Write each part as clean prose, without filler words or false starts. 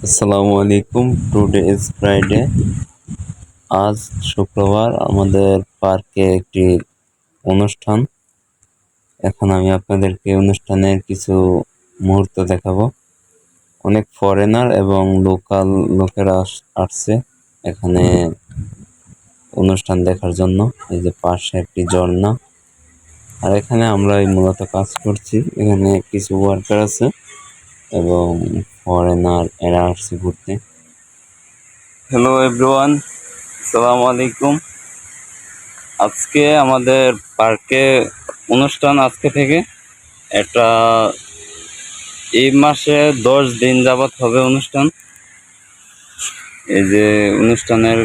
আসসালামু আলাইকুম। Today is Friday. আজ শুক্রবার। আমাদের পার্কে একটি অনুষ্ঠান। এখন আমি আপনাদেরকে অনুষ্ঠানের কিছু মুহূর্ত দেখাবো। অনেক ফরেনার এবং লোকাল লোকেরা আসছে এখানে অনুষ্ঠান দেখার জন্য। এই যে পাশে একটি ঝর্ণা, আর এখানে আমরাই মূলত কাজ করছি। এখানে কিছু ওয়ার্কার আছে এবং ফরেনার এরা আসছে ঘুরতে। হ্যালো এভরিওয়ান, আসসালামু আলাইকুম। আজকে আমাদের পার্কে অনুষ্ঠান। আজকে থেকে এটা এই মাসে 10 দিন যাবৎ হবে অনুষ্ঠান। এই যে অনুষ্ঠানের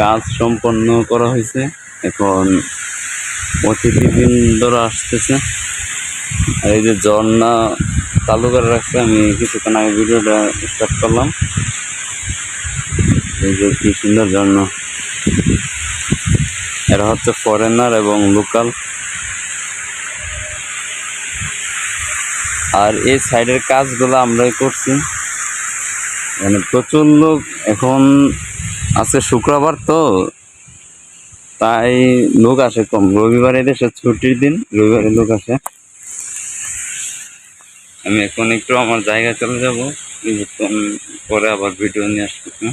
কাজ সম্পন্ন করা হয়েছে। এখন অতিথিবৃন্দরা আসতেছে। আর এই যে ঝর্ণা চালু করে রাখছে, আমি কিছুক্ষণ আগে ভিডিওটা স্টার্ট করলাম। এই যে কি সুন্দর ঝর্ণা। এরা হচ্ছে ফরেনার এবং লোকাল। আর এই সাইডের কাজগুলো আমরাই করছি। মানে প্রচুর লোক এখন আছে, শুক্রবার তো, তাই লোক আসে কম। রবিবারে দেশের ছুটির দিন, রবিবারে লোক আসে। আমি এখন একটু আমার জায়গায় চলে যাব, কিছুক্ষণ পরে আবার ভিডিও নিয়ে আসতেছি।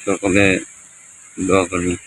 সকলে দোয়া করবেন।